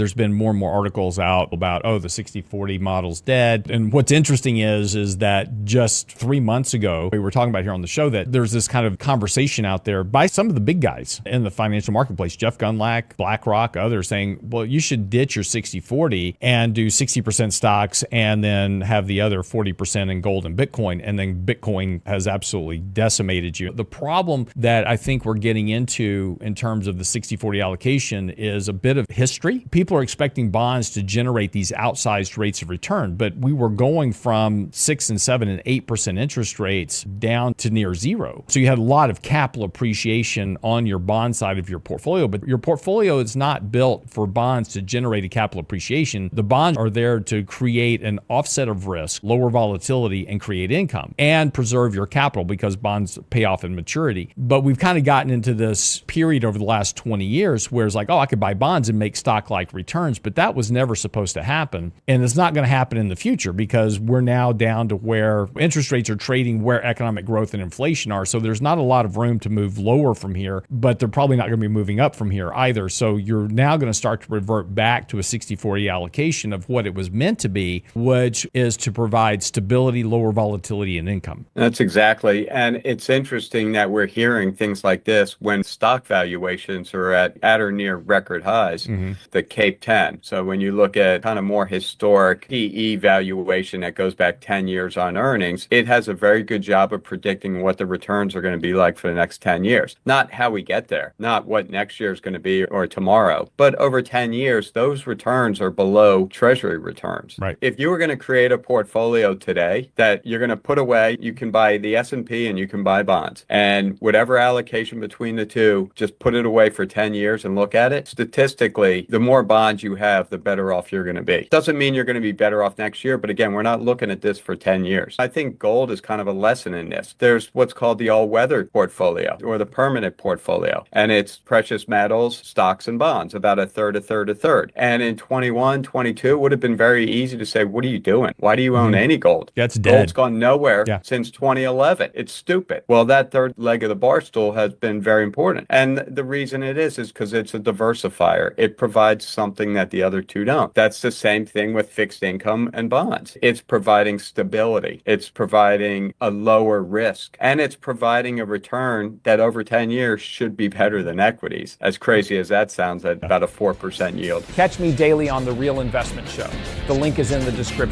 There's been more and more articles out about, the 60/40 model's dead. And what's interesting is that just 3 months ago, we were talking about here on the show that there's this kind of conversation out there by some of the big guys in the financial marketplace, Jeff Gundlach, BlackRock, others, saying, well, you should ditch your 60/40 and do 60% stocks and then have the other 40% in gold and Bitcoin. And then Bitcoin has absolutely decimated you. The problem that I think we're getting into in terms of the 60/40 allocation is a bit of history. People are expecting bonds to generate these outsized rates of return, but we were going from 6 and 7 and 8% interest rates down to near zero. So you had a lot of capital appreciation on your bond side of your portfolio, but your portfolio is not built for bonds to generate a capital appreciation. The bonds are there to create an offset of risk, lower volatility, and create income and preserve your capital because bonds pay off in maturity. But we've kind of gotten into this period over the last 20 years where it's like, I could buy bonds and make stock-like returns, but that was never supposed to happen. And it's not going to happen in the future because we're now down to where interest rates are trading where economic growth and inflation are. So there's not a lot of room to move lower from here, but they're probably not going to be moving up from here either. So you're now going to start to revert back to a 60/40 allocation of what it was meant to be, which is to provide stability, lower volatility, and income. That's exactly. And it's interesting that we're hearing things like this when stock valuations are at or near record highs, the Cape 10. So when you look at kind of more historic PE valuation that goes back 10 years on earnings, it has a very good job of predicting what the returns are going to be like for the next 10 years. Not how we get there, not what next year is going to be or tomorrow, but over 10 years, those returns are below treasury returns. Right. If you were going to create a portfolio today that you're going to put away, you can buy the S&P and you can buy bonds. And whatever allocation between the two, just put it away for 10 years and look at it. Statistically, the more bonds you have, the better off you're going to be. Doesn't mean you're going to be better off next year, but again, we're not looking at this for 10 years. I think gold is kind of a lesson in this. There's what's called the all-weather portfolio or the permanent portfolio, and it's precious metals, stocks, and bonds, about a third, a third, a third. And in 21, 22, it would have been very easy to say, what are you doing? Why do you own any gold? That's dead. Gold's gone nowhere since 2011. It's stupid. Well, that third leg of the bar stool has been very important. And the reason it is because it's a diversifier. It provides something that the other two don't. That's the same thing with fixed income and bonds. It's providing stability. It's providing a lower risk. And it's providing a return that over 10 years should be better than equities. As crazy as that sounds, at about a 4% yield. Catch me daily on The Real Investment Show. The link is in the description.